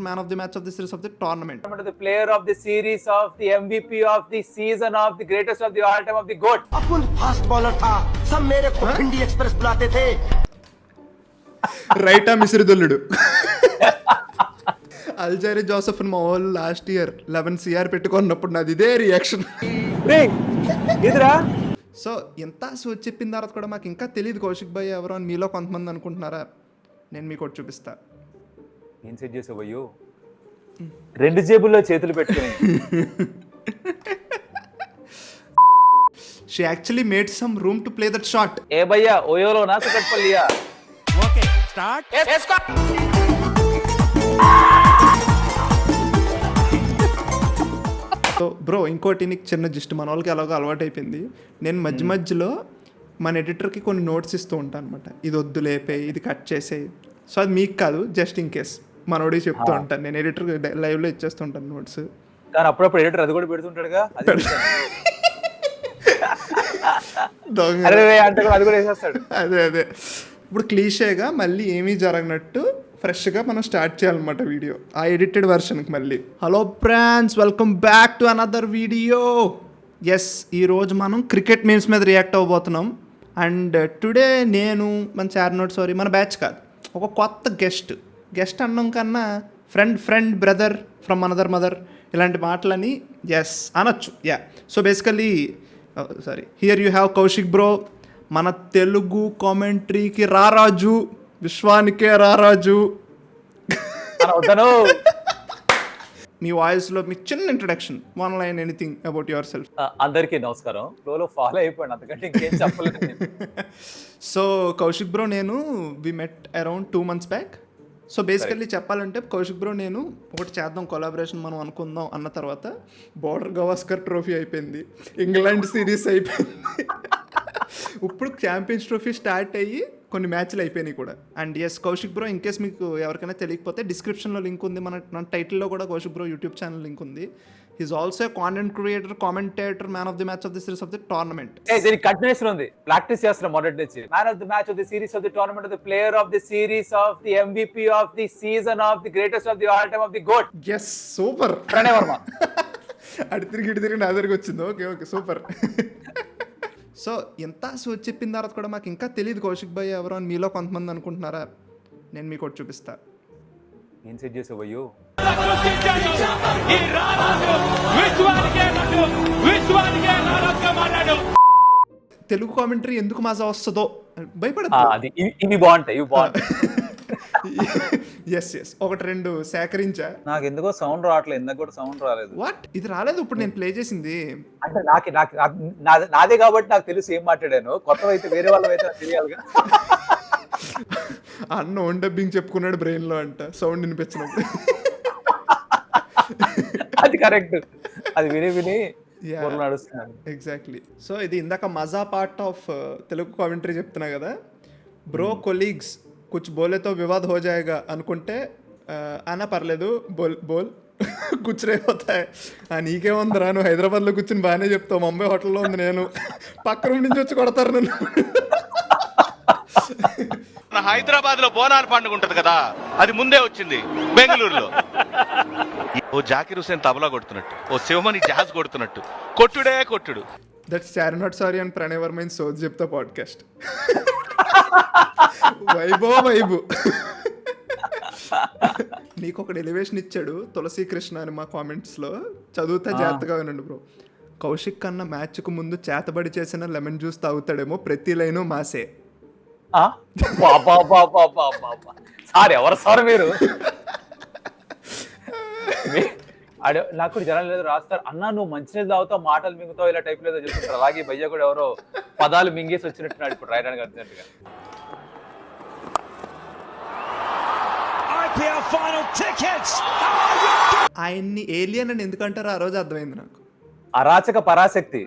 man of the match of the series of the tournament. The player of the series, of the MVP of the season, of the greatest of the all time, of the GOAT. Apul fast bowler था, सब मेरे को भिंडी express बुलाते थे. రైటా మిసిరిదొల్లుడు. అల్జైరీ Joseph మా వాళ్ళు లాస్ట్ ఇయర్ 11 CR పెట్టుకున్నప్పుడు నాది ఇదే రియాక్షన్. సో ఎంత సోచ్ చెప్పిన తర్వాత కూడా మాకు ఇంకా తెలియదు కౌశిక్ భాయ్ ఎవరో అని మీలో కొంతమంది అనుకుంటున్నారా? నేను మీకు ఒకటి చూపిస్తా. ఏం సెట్ చేసావయ్యో, 2 జేబుల్లో చేతులు పెట్టుకుని. She actually made some room to play that shot. ఏ భయ్యా ఓయోలో నా కుకట్పల్లియా. Okay start. సో బ్రో ఇంకోటి నీకు చిన్న జిస్ట్ మన వాళ్ళకి ఎలాగో అలవాటు అయిపోయింది. నేను మధ్య మధ్యలో మన ఎడిటర్కి కొన్ని నోట్స్ ఇస్తూ ఉంటాను అనమాట. ఇది వద్దు లేపే, ఇది కట్ చేసేయి. సో అది మీకు కాదు, జస్ట్ ఇన్ కేస్ మనోడి చెప్తూ ఉంటాను. నేను ఎడిటర్కి లైవ్లో ఇచ్చేస్తుంటాను నోట్స్. కానీ అప్పుడప్పుడు ఎడిటర్ అది కూడా పెడుతుంటాడుగా. అది కూడా వేసేస్తాడు. అదే ఇప్పుడు క్లీషేగా మళ్ళీ ఏమీ జరగనట్టు ఫ్రెష్గా మనం స్టార్ట్ చేయాలన్నమాట వీడియో, ఆ ఎడిటెడ్ వెర్షన్కి మళ్ళీ. Hello friends, welcome back to another video. Yes, ఈరోజు మనం క్రికెట్ మీమ్స్ మీద రియాక్ట్ అవ్వబోతున్నాం. అండ్ టుడే నేను మన బ్యాచ్ కాదు, ఒక కొత్త గెస్ట్ అనడం కన్నా friend brother from another mother ఇలాంటి మాటలని అనొచ్చు. So basically here you have Kaushik bro, మన తెలుగు కామెంట్రీకి రారాజు, విశ్వానికే రారాజు. మీ వాయిస్లో మీకు చిన్న introduction, one line, anything about your self. అందరికీ నమస్కారం. ఫ్లోలో ఫాలో అయిపోయాను, అంతకంటే ఇంకేం చెప్పలేదు. సో కౌశిక్ బ్రో నేను we met around 2 months back. So basically చెప్పాలంటే కౌశిక్ బ్రో నేను ఒకటి చేద్దాం, కొలాబరేషన్ మనం అనుకుందాం అన్న తర్వాత బోర్డర్ గవాస్కర్ ట్రోఫీ అయిపోయింది, ఇంగ్లాండ్ సిరీస్ అయిపోయింది, ఇప్పుడు ఛాంపియన్స్ ట్రోఫీ స్టార్ట్ అయ్యి కొన్ని మ్యాచ్లు అయిపోయినాయి కూడా. And Kaushik bro in case మీకు ఎవరికైనా తెలియకపోతే డిస్క్రిప్షన్లో లింక్ ఉంది, మన టైటిల్లో కూడా Kaushik bro YouTube channel link ఉంది. He's also content creator, commentator, man of the match of the series of the tournament. దీనికి కంటిన్యూషన్ ఉంది, ప్రాక్టీస్ చేస్తున్నాం మొదటి నుంచి. Man of the match of the series of the tournament, the player of the series, of the MVP of the season, of the greatest of the all time, of the GOAT. Super. Pranay Varma. అటు తిరిగి నా దగ్గరికి వచ్చింది. Okay super. So ఎంత సోచ్ చెప్పిన తర్వాత కూడా మాకు ఇంకా తెలియదు కౌశిక్ భాయ్ ఎవరో అని మీలో కొంతమంది అనుకుంటున్నారా? నేను మీకు ఒకటి చూపిస్తా. ఏం సెట్ చేసావయ్యో. తెలుగు కామెంటరీ ఎందుకు మజా వస్తుందో భయపడదు. ఇవి బాగుంటాయి. ఒకటి రెండు సేకరించా. నాకు ఎందుకో సౌండ్ రావట్లేదు, ఇందాక కూడా సౌండ్ రాలేదు. వాట్, ఇది రాలేదు ఇప్పుడు నేను ప్లే చేసింది. అంటే నాదే కాబట్టి నాకు తెలుసు ఏం మాట్లాడాను. కొత్త అయితే వేరే వాళ్ళ అయితే తెలియాలిగా. అన్న ఓన్ డబ్బింగ్ చెప్పుకున్నాడు బ్రెయిన్ లో అంట సౌండ్ వినిపించినప్పుడు. అది కరెక్ట్, అది విని నడుస్తున్నాను. ఎగ్జాక్ట్లీ. సో ఇది ఇందాక మజా పార్ట్ ఆఫ్ తెలుగు కామెంటరీ చెప్తున్నా కదా. బ్రో కొలీగ్స్ కుచ్ బోలేతో వివాద్ హో జాయేగా అనుకుంటే అన్నా పర్లేదు, బోల్ కుచ్ రే హోతాయ్. నీకేముందిరా, నువ్వు హైదరాబాద్లో కూర్చుని బాగానే చెప్తావు, ముంబై హోటల్లో ఉంది నేను, పక్క రూమ్ నుంచి వచ్చి కొడతారు నన్ను. హైదరాబాద్ లో బోనాల పండుగ ఉంటది కదా, అది ముందే వచ్చింది బెంగళూరులో. ఓ జాకిర్ హుసేన్ తబలా కొడుతున్నట్టు, ఓ శివమణి జాజ్ కొడుతున్నట్టు, కొట్టుడు. దట్స్ సారీ నాట్ సారీ అని ప్రణయ్ వర్మ సోజ్ చెప్తా పాడ్కాస్ట్. వైబు నీకు ఒక ఎలివేషన్ ఇచ్చాడు తులసి కృష్ణ అని మా కామెంట్స్లో, చదువుతా జాగ్రత్తగా వినండి బ్రో. కౌశిక్ కన్నా మ్యాచ్కు ముందు చేతబడి చేసిన లెమన్ జ్యూస్ తాగుతాడేమో, ప్రతి లైను మాసే. సార్ ఎవరు సార్ మీరు? నాకు జనాలు లేదు రాస్తారు, అన్నా నువ్వు మంచినీళ్ళు తాగుతావు, మాటలు మింగుతావు, ఇలా టైప్ లేదో చెప్తుంటారు. అలాగే భయ్య కూడా ఎవరో పదాలు మింగేసి వచ్చినట్టున్నాడు ఇప్పుడు రాయడానికి అర్జెంట్గా. ఆయన్ని ఏలియన్ అని ఎందుకంటారో ఆ రోజు అర్థమైంది నాకు. అరాచక పరాశక్తి,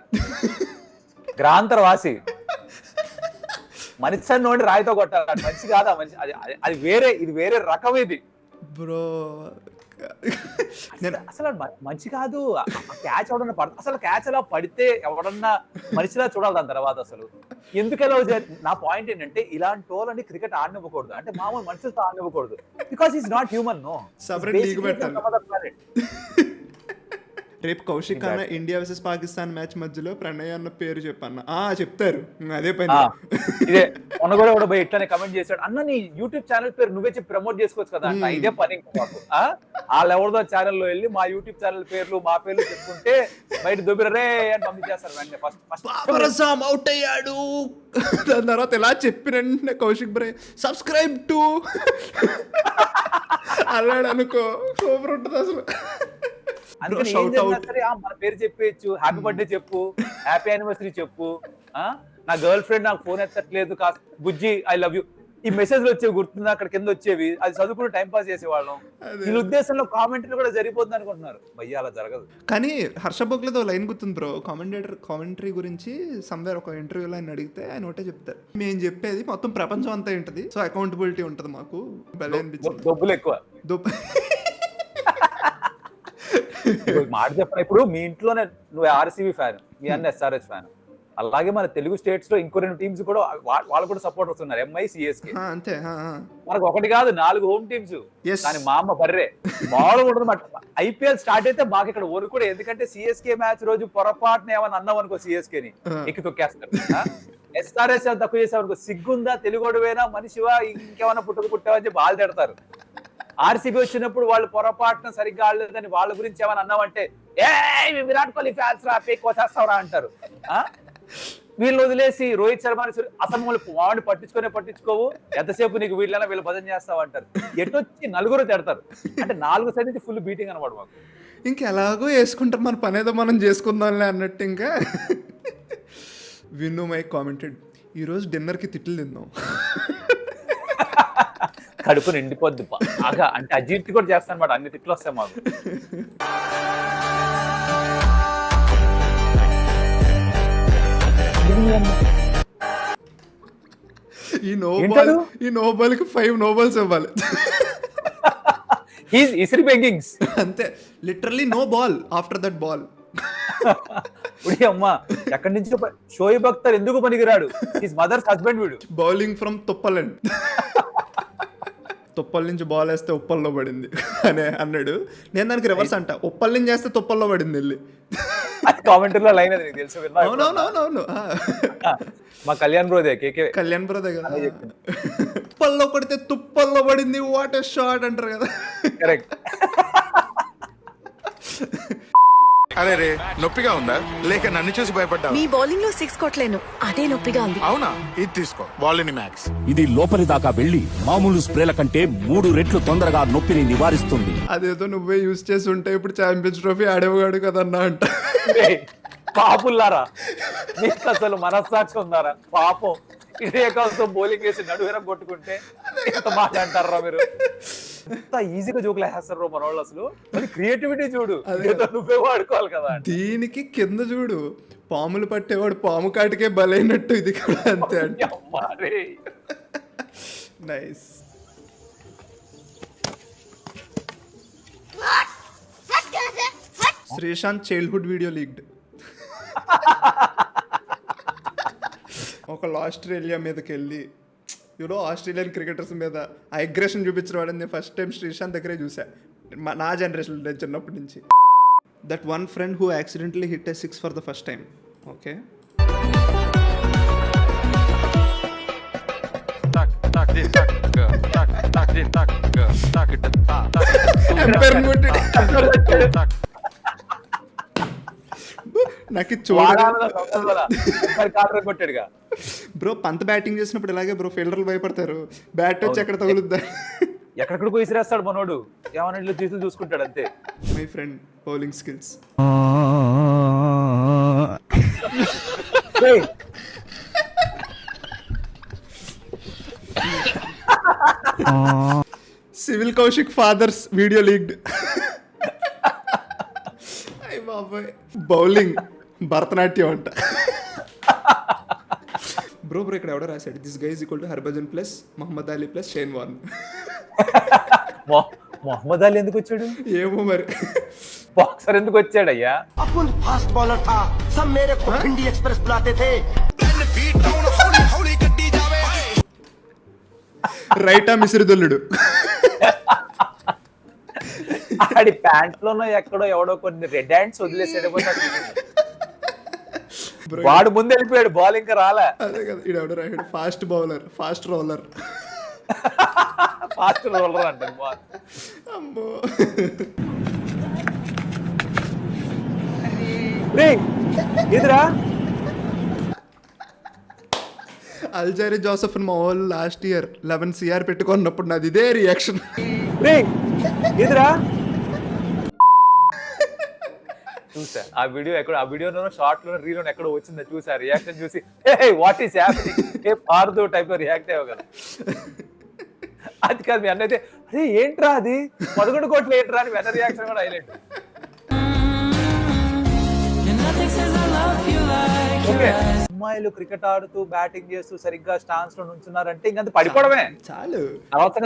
గ్రాంతరవాసి, మనిషి నోడి రాయితో కొట్టాలి, మనిషి కాదా మనిషి, అది వేరే, ఇది వేరే రకం ఇది బ్రో. అసలు మంచి కాదు. క్యాచ్ ఎవడన్నా అసలు క్యాచ్ అలా పడితే ఎవడన్నా మనిషిలా చూడాలి దాని తర్వాత. అసలు ఎందుకు ఎలా నా పాయింట్ ఏంటంటే ఇలాంటి వాళ్ళని క్రికెట్ ఆడనివ్వకూడదు, అంటే మామూలు మనుషులతో ఆడనివ్వకూడదు, because is not human. No, Separate league పెట్టాలి. రేపు కౌశిక్ అన్న ఇండియా వర్సెస్ పాకిస్తాన్ మ్యాచ్ మధ్యలో ప్రణయ్ అన్న పేరు చెప్పన్న చెప్తారు, అదే పని. ఇదే మొన్న కూడా పోయి ఇట్లానే కమెంట్ చేశాడు, అన్న నీ యూట్యూబ్ ఛానల్ పేరు నువ్వే చెప్పి ప్రమోట్ చేసుకోవచ్చు కదా అన్న. ఇదే పని ఇంకా మాకు. వాళ్ళు ఎవరిదో ఛానల్లో వెళ్ళి మా యూట్యూబ్ ఛానల్ పేర్లు మా పేర్లు చెప్పుకుంటే బయట దొబ్బిరే అని పంపించేస్తారు వెంటనే. ఫస్ట్ అవుట్ అయ్యాడు, దాని తర్వాత ఎలా చెప్పిన కౌశిక్ బ్రే సబ్స్క్రైబ్ టు అన్నాడు అనుకో, సూపర్ ఉంటుంది అసలు. అందుకని ఏం జరిగినా సరే మన పేరు చెప్పేయచ్చు, హ్యాపీ బర్త్డే చెప్పు, హ్యాపీ యానివర్సరీ చెప్పు, నా గర్ల్ ఫ్రెండ్ నాకు ఫోన్ ఎత్తట్లేదు కాస్త బుజ్జి ఐ లవ్ యూ, ఈ మెసేజ్లు వచ్చేవి గుర్తుందా అక్కడ కింద వచ్చేవి, అది చదువుకుని టైం పాస్ చేసేవాళ్ళం. ఈ ఉద్దేశంలో కామెంట్లు కూడా సరిపోతుంది అనుకుంటున్నారు, భయ్య అలా జరగదు. కానీ హర్ష బొగ్లతో లైన్ గుర్తుంది బ్రో, కామెంటరీ గురించి సమ్వేర్ ఒక ఇంటర్వ్యూలో ఆయన అడిగితే ఆయన ఒకటే చెప్తారు, మేము చెప్పేది మొత్తం ప్రపంచం అంతా ఉంటుంది, సో అకౌంటబిలిటీ ఉంటుంది మాకు. భలే అనిపించింది. డబ్బులు ఎక్కువ మాట చెప్పిన, ఇప్పుడు మీ ఇంట్లోనే నువ్వు ఆర్సీబీ ఫ్యాన్, మీ అన్న ఎస్ఆర్హెచ్ ఫ్యాన్, అలాగే మన తెలుగు స్టేట్స్ లో ఇంకో 2 టీమ్స్ కూడా వాళ్ళు కూడా సపోర్ట్ వస్తున్నారు, ఎంఐ సిఎస్కే. అంతే, మనకు ఒకటి కాదు 4 హోమ్ టీమ్స్. కానీ మా అమ్మ బర్రే మామూలుగా ఉంటుంది. ఐపీఎల్ స్టార్ట్ అయితే మాకు ఇక్కడ ఓరు కూడా, ఎందుకంటే సిఎస్కే మ్యాచ్ రోజు పొరపాటున ఏమన్నా అన్నాం అనుకో సిఎస్కేని ఎక్కి తొక్కేస్తారు. ఎస్ఆర్ఎస్ తక్కువ చేసావు అనుకో, సిగ్గుందా తెలుగుడువేనా మనిషివా ఇంకేమన్నా పుట్టావని చెప్పి వాళ్ళు తిడతారు. ఆర్సీబీ వచ్చినప్పుడు వాళ్ళు పొరపాటున సరిగ్గా ఆడలేదని వాళ్ళ గురించి ఏమైనా అన్నామంటే ఏ విరాట్ కోహ్లీ ఫ్యాన్స్ రా కోసేస్తావురా అంటారు. వీళ్ళు వదిలేసి రోహిత్ శర్మ అసలు వాడిని పట్టించుకోవు, ఎంతసేపు నీకు వీళ్ళైనా వీళ్ళు భజన చేస్తావు అంటారు. ఎటొచ్చి 4 తిడతారు, అంటే 4 సైడ్ నుంచి ఫుల్ బీటింగ్ అనమాట మాకు. ఇంకెలాగో వేసుకుంటాం మన పని ఏదో మనం చేసుకుందాంలే అన్నట్టు. ఇంకా విన్ను మై కామెంటెడ్, ఈరోజు డిన్నర్కి తిట్లు తిందాం, కడుపు నిండిపోద్ది బాగా, అంటే అజీర్తి కూడా చేస్తాను అనమాట, అన్ని తిట్లు వస్తాయి మాకు. ఈ నో బాల్ కి 5 నో బాల్స్ ఇవ్వాలి. అంతే, literally no ball after that ball. అమ్మా ఎక్కడి నుంచి షోయబ్ అఖ్తర్ ఎందుకు పనికిరాడు, హిస్ మదర్స్ హస్బెండ్ వీడు. బౌలింగ్ ఫ్రమ్ తుప్పలండ్, తుప్పల నుంచి బాల్ వేస్తే ఉప్పల్లో పడింది అని అన్నాడు. నేను దానికి రివర్స్ అంట, ఉప్పల్ నుంచి చేస్తే తుప్పల్లో పడింది వెళ్ళి. కామెంటరీలో లైన్ అది నీకు తెలుసు. అవునవునవునవును, మా కళ్యాణ్ బ్రోదే కదా, ఉప్పల్లో కొడితే తుప్పల్లో పడింది, వాట్ ఎ షాట్ అంటారు కదా. కరెక్ట్. అరే రే నొప్పిగా ఉందా, లేక నన్ను చూసి భయపడ్డా? మీ బౌలింగ్ లో 6 కొట్టలేను, అదే నొప్పిగా ఉంది. అవునా, ఇది తీసుకో బాలిని మ్యాక్స్. ఇది లోపలి దాకా వెళ్లి మామూలు స్ప్రేల కంటే 3 రెట్లు తొందరగా నొప్పిని నివారిస్తుంది. అదేదో నువ్వే యూజ్ చేసి ఉంటే ఇప్పుడు ఛాంపియన్స్ ట్రోఫీ ఆడేవాడు కదన్నా అంట. పాపుల్లారా, మీకు అసలు మనస్సాక్షి ఉందారా? పాపం ఇదే కోసం బౌలింగ్ వేసి నడువేరం కొట్టుకుంటే ఎంత మాట అంటారా మీరు? ఎంత ఈజీగా జోకులు వేస్తారు మన వాళ్ళు. అసలు మరి క్రియేటివిటీ చూడు, నువ్వే వాడుకోవాలి కదా. దీనికి కింద చూడు, పాములు పట్టేవాడు పాము కాటికే బలైనట్టు ఇది కూడా అంతే అంటే. Nice. Sreesanth childhood video leaked. ఒక ఆస్ట్రేలియా మీదకి వెళ్ళి ఆస్ట్రేలియన్ క్రికెటర్స్ మీద ఆ అగ్రెషన్ చూపించిన వాడని నేను ఫస్ట్ టైం శ్రీశాంత్ దగ్గరే చూసా, నా జనరేషన్ చిన్నప్పటి నుంచి. That one friend who accidentally hit a 6 for the first time. Okay, నాకు కొట్టాడుగా బ్రో. పంత్ బ్యాటింగ్ చేసినప్పుడు ఇలాగే బ్రో, ఫీల్డర్లు భయపడతారు, బ్యాట్ వచ్చి ఎక్కడ తగులుద్దా, ఎక్కడికో విసిరేస్తాడు మనోడు, ఏమన్నా చేతులు చూసుకుంటాడు అంతే. My friend bowling skills. Civil Kaushik father's video leaked. అయ్య బాబాయ్, బౌలింగ్ భరతనాట్యం అంట. బ్రో ఇక్కడ ఎవడో రాశాడు, this guy is equal to Harbhajan plus Muhammad Ali plus Shane Warne. Muhammad Ali ఎందుకు వచ్చాడు ఏమో మరి, బాక్సర్ ఎందుకు వచ్చాడయ్యా? अपुन फास्ट बॉलर था, सब मेरे को भिंडी एक्सप्रेस बुलाते थे. రైటా మిసిరిదొల్లుడు. ఆడి ప్యాంట్ లోనో ఎక్కడో ఎవడో కొన్ని రెడ్ హ్యాండ్స్ వదిలేసి వెళ్ళిపోతాడు. వాడు ముందు వెళ్ళిపోయాడు, బాల్ ఇంకా రాలే. అదే కదా, ఈడెవడో రాయాడు fast bowler, fast roller. Fast roller అంటారు బాల్. అమ్మో. ఎదురా అల్జారీ జోసెఫ్ మా వాళ్ళు లాస్ట్ ఇయర్ 11 CR పెట్టుకున్నప్పుడు నాది ఇదే రియాక్షన్. ఎదురా చూసా ఆ వీడియో ఎక్కడ, ఆ వీడియోలో షార్ట్ లో రీల్ ఎక్కడో వచ్చిందా చూసా, రియాక్షన్ చూసి వాట్ ఈస్ హ్యాపెనింగ్ ఏ పార్దు టైప్ లో రియాక్ట్ అయ్యగల. అది కాదు మీ అన్నైతే అరే ఏంట్రా అది 11 కోట్లు ఏంట్రా అని వెన్న రియాక్షన్ కూడా హైలైట్. అమ్మాయిలు క్రికెట్ ఆడుతూ బ్యాటింగ్ చేస్తూ సరిగ్గా స్టాన్స్ లో నుంచున్నారంటే ఇంకంత పడిపోవడమే చాలు.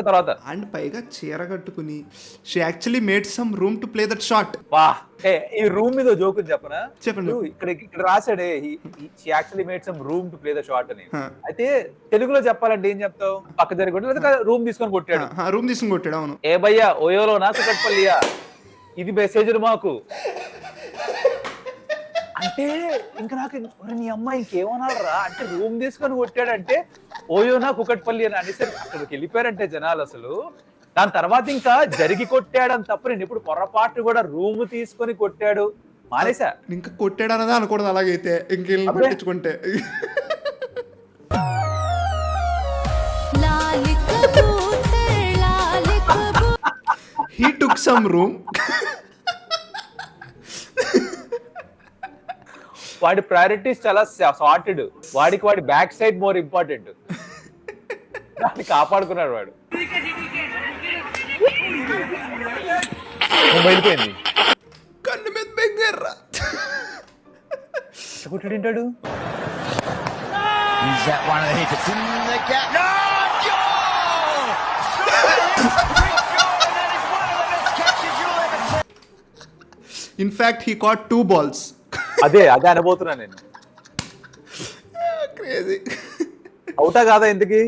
తర్వాత అండ్ పైగా చీర కట్టుకుని she actually made some room to play that shot. వా ఈ రూమ్ మీద జోకు చెప్పనా, చెప్పండి. ఇక్కడ రాసాడే she actually made some room to play the shot అని. అయితే తెలుగులో చెప్పాలంటే ఏం చెప్తావు, పక్క జరిగి లేదా రూమ్ తీసుకొని కొట్టాడు. రూమ్ తీసుకొని కొట్టాడు. అవును. ఏ భయ్యా ఓయోలో నాకు కట్పల్లియా ఇది మెసేజ్ మాకు అంటే ఇంకా నాకు నీ అమ్మాయి ఇంకేమన్నారా అంటే రూమ్ తీసుకొని కొట్టాడంటే ఓయోనా కుకట్పల్లి అని అనేసరికి అక్కడికి వెళ్ళిపోయారంటే జనాలు అసలు. దాని తర్వాత ఇంకా జరిగి కొట్టాడని తప్ప నేను ఇప్పుడు పొరపాటు కూడా రూమ్ తీసుకొని కొట్టాడు మానేసా. ఇంకా కొట్టాడు అన్నదా అనకూడదు, అలాగైతే ఇంకెళ్ళి పట్టించుకుంటే. He took some room. వాడి ప్రయారిటీస్ చాలా సార్టెడ్, వాడికి వాడి బ్యాక్ సైడ్ మోర్ ఇంపార్టెంట్. దాన్ని కాపాడుకున్నాడు వాడు. వెళ్ళిపోయింది కన్ను మీద బెంగర్రా కొట్టాడు. In fact, he caught 2 balls. అదే అనబోతున్నా నేను. క్రేజీ. అవుతా కాదా ఇంతకి?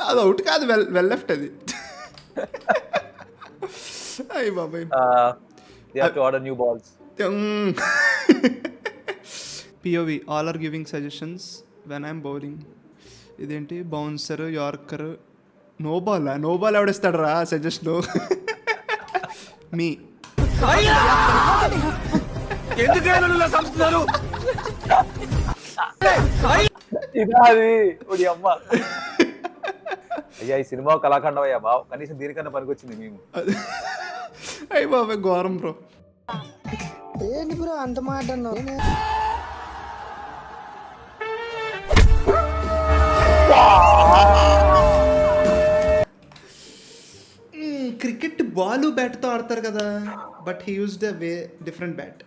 అది అవుట్ కాదు, వెల్ లెఫ్ట్ అది. అయ్య బాబాయ్. They have to order new balls. POV, all are giving suggestions when I'm bowling. ఇదేంటి బౌన్సర్, యార్కర్, నో బాల్ ఎవడిస్తాడు రా సజెషన్. మీ ఇదా అది ఒడి అమ్మ. అయ్యా ఈ సినిమా కళాఖండం అయ్యా బావ, కనీసం దీనికన్నా పనికొచ్చింది మేము. అయ్య బాబాయ్ ఘోరం బ్రో. ఏంటి బ్రో అంత మాట అన్నావు? క్రికెట్ బాల్ బ్యాట్తో ఆడతారు కదా, but he used a way different bat.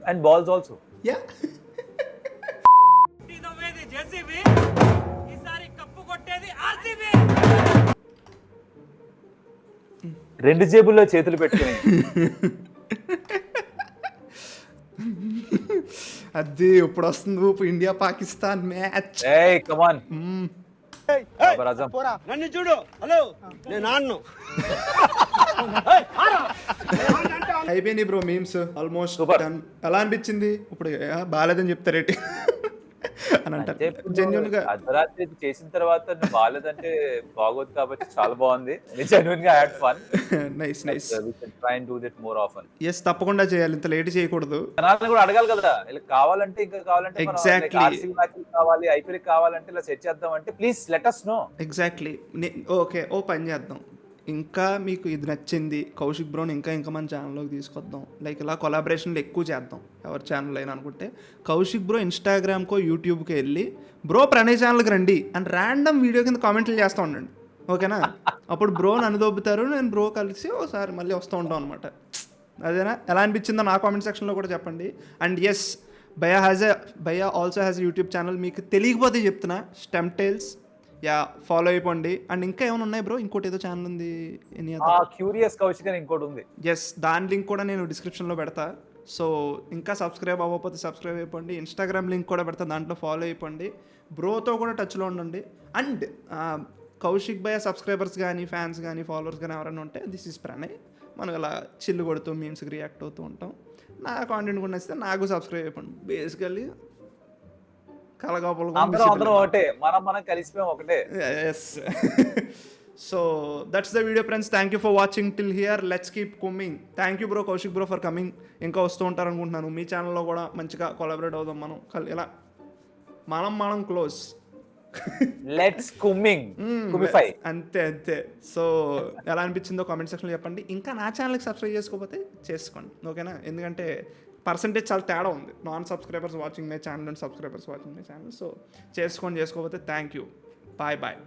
And balls also. Yeah. రెండు జేబుల్లో చేతులు పెట్టుకుని అది ఇప్పుడు వస్తుంది ఊపు, ఇండియా పాకిస్తాన్ మ్యాచ్. ఏయ్ కమాన్ నన్ను చూడు, హలో నేను ఆడను. అయిపోయింది bro memes almost Super. Done. ఎలా అనిపించింది ఇప్పుడు? బాగాలేదని చెప్తారేంటి అని అంటారు జెన్యున్ గా. అర్ధరాత్రి చేసిన తర్వాత బాగాలేదంటే బాగోదు కాబట్టి చాలా బాగుంది. జెన్యున్ గా had fun. Nice nice. We should try and do that more often. Yes తప్పకుండా చేయాలి, ఇంత లేట్ చేయకూడదు. జనాలను కూడా అడగాలి కదా, ఇలా కావాలంటే ఇంకా కావాలంటే Exactly. RCB మ్యాచ్లు కావాలి, IPL కావాలంటే ఇలా సెట్ చేద్దాం అంటే please let us know. Exactly. Okay, ఓ పని చేద్దాం, ఇంకా మీకు ఇది నచ్చింది కౌశిక్ బ్రోని ఇంకా మన ఛానల్లోకి తీసుకొద్దాం, లైక్ ఇలా కొలాబరేషన్లు ఎక్కువ చేద్దాం ఎవరి ఛానల్ అయినా అనుకుంటే కౌశిక్ బ్రో ఇన్స్టాగ్రామ్కో యూట్యూబ్కి వెళ్ళి బ్రో ప్రణయ్ ఛానల్కి రండి అని ర్యాండమ్ వీడియో కింద కామెంట్లు చేస్తూ ఉండండి, ఓకేనా? అప్పుడు బ్రో నన్ను దొబ్బుతారు, నేను బ్రో కలిసి ఒకసారి మళ్ళీ వస్తూ ఉంటాం అనమాట. అదేనా? ఎలా అనిపించిందో నా కామెంట్ సెక్షన్లో కూడా చెప్పండి. అండ్ ఎస్, భయ్యా ఆల్సో హ్యాస్ యూట్యూబ్ ఛానల్, మీకు తెలియకపోతే చెప్తున్నా, స్టెమ్ టైల్స్. యా, ఫాలో అయిపోండి. అండ్ ఇంకా ఏమైనా ఉన్నాయి బ్రో? ఇంకోటి ఏదో ఛానల్ ఉంది, క్యూరియస్ కౌశిక్ అని ఇంకోటి ఉంది. ఎస్, దాని లింక్ కూడా నేను డిస్క్రిప్షన్లో పెడతా, సో ఇంకా సబ్స్క్రైబ్ అవ్వకపోతే సబ్స్క్రైబ్ అయిపోండి. ఇన్స్టాగ్రామ్ లింక్ కూడా పెడతాను, దాంట్లో ఫాలో అయిపోండి. బ్రోతో కూడా టచ్లో ఉండండి. అండ్ కౌశిక్ భయ్య సబ్స్క్రైబర్స్ కానీ ఫ్యాన్స్ కానీ ఫాలోవర్స్ కానీ ఎవరైనా ఉంటే దిస్ ఈజ్ ప్రణయ్. మనం ఇలా చిల్లు కొడుతూ మీమ్స్కి రియాక్ట్ అవుతూ ఉంటాం. నా కాంటెంట్ కూడా నచ్చితే నాకు సబ్స్క్రైబ్ అయిపోండి. బేసికల్లీ కలగాపులుగా అందరం ఒకటే, మనం కలిసిపోయాం ఒకటే. Yes. So that's the video friends. Thank you for watching till here. Let's keep coming. Thank you bro, Kaushik bro for coming. ఇంకా వస్తూ ఉంటారు అనుకుంటున్నాను. మీ ఛానల్లో కూడా మంచిగా కొలాబరేట్ అవుదాం మనం. ఇలా మనం క్లోజ్. లెట్స్ కుమిఫై. అంతే. సో ఎలా అనిపించిందో కామెంట్ సెక్షన్లో చెప్పండి. ఇంకా నా ఛానల్కి సబ్స్క్రైబ్ చేసుకోకపోతే చేసుకోండి, ఓకేనా? ఎందుకంటే పర్సంటేజ్ చాలా తేడా ఉంది. Non subscribers watching my channel and subscribers watching my channel. So చేసుకోకపోతే థ్యాంక్ యూ. బాయ్.